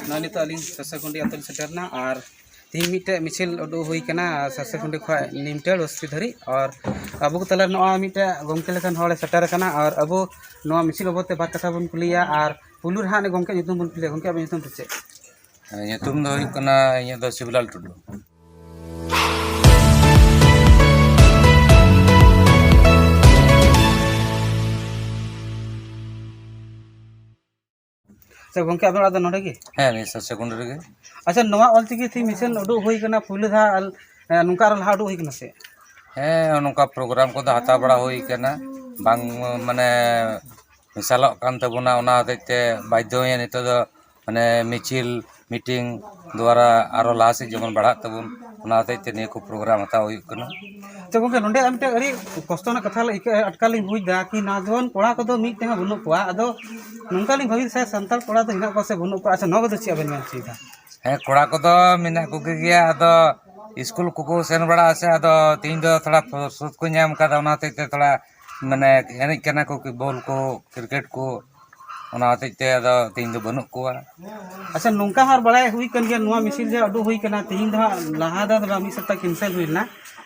Noni तो अलिंग सरसाकुंडी अतुल सेटरना और तीन मिटे मिছিল उडू हुई कना सरसाकुंडी खय निमटेल बस्ती धरी और अबो को तला नोआ मिटे गमके लेखन हॉल सेटर कना और अबो नोआ मिছিল ओबते बार कथा बन कुलिया और पुलुर हा ने गमके युतुम बन कुलिया गमके अब युतुम तचे युतुम दो हुई कना इया दो शिवलाल टुडू से गमके अब आदो नडे की है नि सरसाकुंडी रे अच्छा नोआ ऑलचिकी थी मिशन उडू हुई कना पुलु धा नुका रहा उडू हुई कना से है नुका प्रोग्राम को हाता बड़ा हुई कना बांग माने मिसालक कान तबुना ओना हतेते बाध्य नितो दो माने मिছিল मीटिंग द्वारा आरो लासे जेमन बढ़ा तबुन ओना हतेते ने को प्रोग्राम हाता हुई कना तो गमके नडे आमते अड़ी कष्टना कथा ल इके अटकालिंग बुझदा कि ना जोन कोड़ा को दो मीट तेहा बनु कोआ अदो नंकालिंग भवी से संताल कोड़ा तो हिना को से बनु को अच्छा नगो दो ची अबन मान चीदा है कोड़ा को दो मिना को गया अदो स्कूल को सेन बड़ा से अदो तीन दो थोड़ा सुत को नाम का ओना हतेते थोड़ा माने एने कना को बॉल को क्रिकेट को ओना हतेते अदो तीन दो बनु कोआ अच्छा नंका हार बड़ा हुई कन गया नोआ मिছিল जे अडू हुई कना तीन दा लहा दा मी सप्ताह कैंसिल हुईना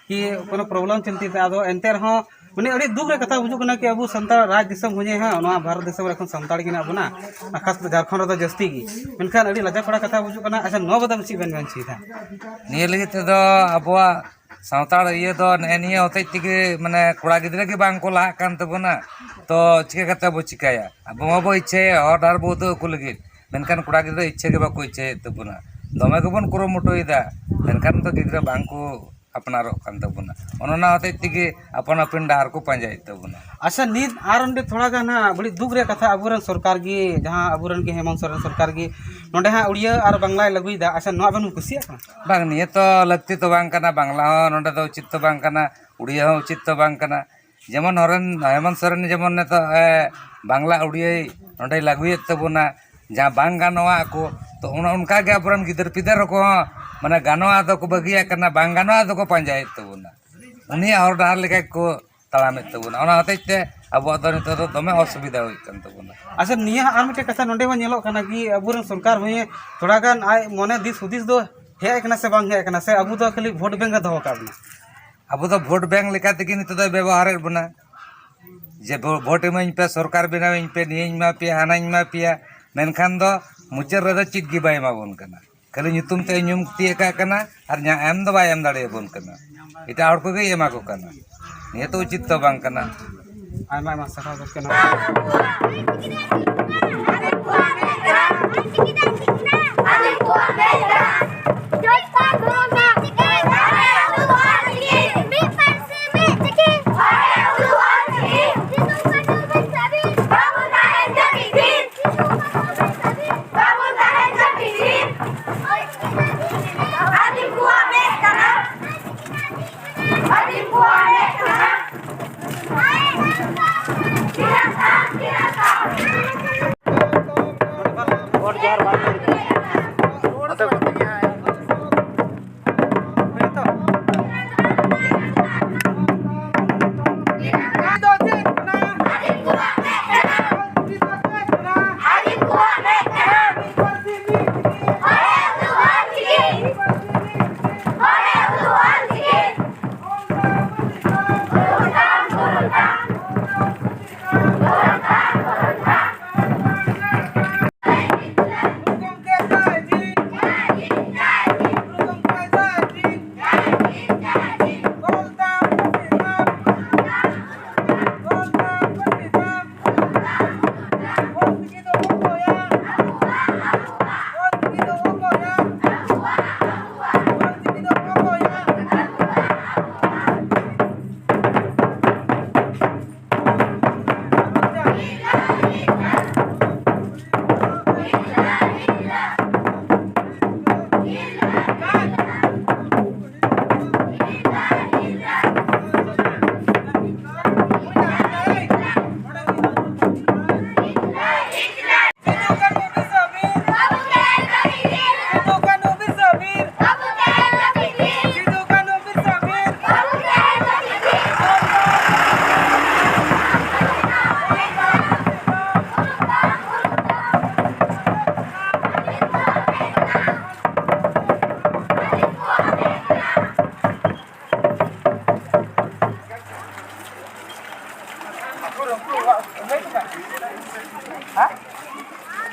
कि कोनो प्रॉब्लम चलती थे अदो एंते रहो माने अड़ी दुख रे कथा बुझु कना कि अबु संताल राज दिसम होजे हां नोआ भारत देश रे संताल किना अबुना खास झारखंड रे जस्ती की मेनखान अड़ी लजा पड़ा कथा बुझु कना अच्छा नो बदम ची बन ची था निये लगे ते दो अबवा सावताल ये दो निये होते तिगे माने कोड़ा गिदरे के बांग को ला कान तबुना तो चिके कथा बो चिकाया अब मबो इच्छे और डार बहुत को लगे मेनखान कोड़ा गिदरे इच्छे के बाको इच्छे तबुना दमे को बन कुरो मोटोइदा मेनखान तो गिदरे बांग को अपनारो कान तबुना ओनना होते तिगे अपन अपन डार को पंजाई तबुना अच्छा नीत आरंडे थोड़ा गाना बड़ी दुख रे कथा अबुरन सरकार की जहां अबुरन के हेमंत सोरेन सरकार की नोडे हा उड़िया और बांग्ला लगुइदा अच्छा नो बन कुसिया बांग निये तो लगती तो बांग कना बांग्ला हो नोडे तो उचित तो बांग कना उड़िया हो उचित तो बांग कना जेमन हरन हेमंत सोरेन जेमन ने तो बांग्ला उड़िया नोडे लगुइत तबुना जहां बांग गानोआ को तो उनका के अबुरन गिदर पिदर को माने गानोआ तो को बगिया कना बांग गानोआ तो को पंजायत तबुना उनिया हर डार लेका को तालामेत तबुना ओना हतेते अब तो नितो तो दमे असुविधा हुई कन तबुना अच्छा निया आर मिटे कथा नोडे बा नेलो कना कि अबुरन सरकार होय थोड़ा गान आय मने दिस हुदिस दो हे एकना से बांग हे एकना से अबु तो खाली वोट बैंक दो काबना अब तो वोट बैंक लेका तक नितो दो व्यवहार बना जे वोट में पे सरकार बनावे पे नियम मा पे हाना मा पे मेनखान दो मुचर रे चित गी बाय माबोन कना खाली नितुम ते न्युम तियका कना और न्या एम दो बाय एम दाड़े बोन कना इटा हर को गे एमा को कना ये तो उचित तो बांग कना आयमा आयमा सखा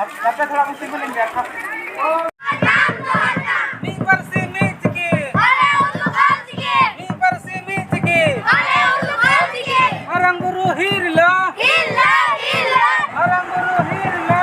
Dapat थोड़ा मुझसे बोलेंगे आप मी परसी मी चिकी मी परसी मी चिकी orang guru hirla orang guru hirla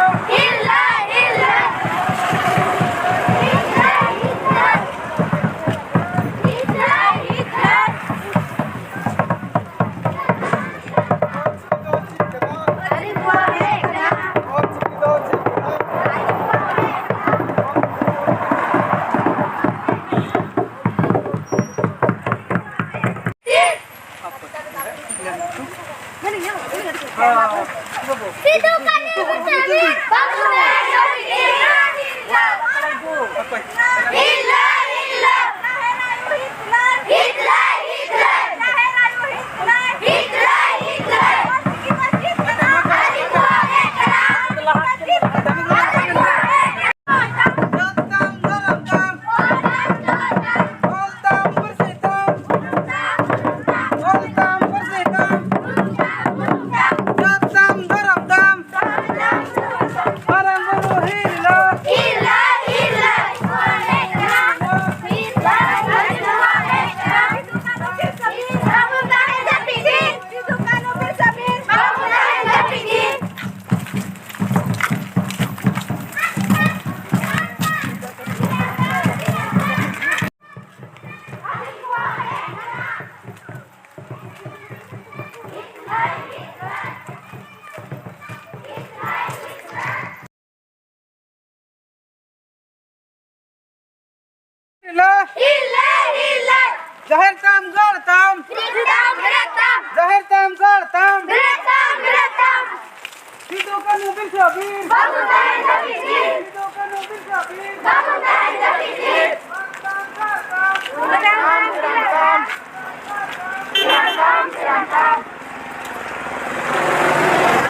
Zahir tam gar tam Zahir tam gar tam Hidupkan mobil sabir Hidupkan mobil sabir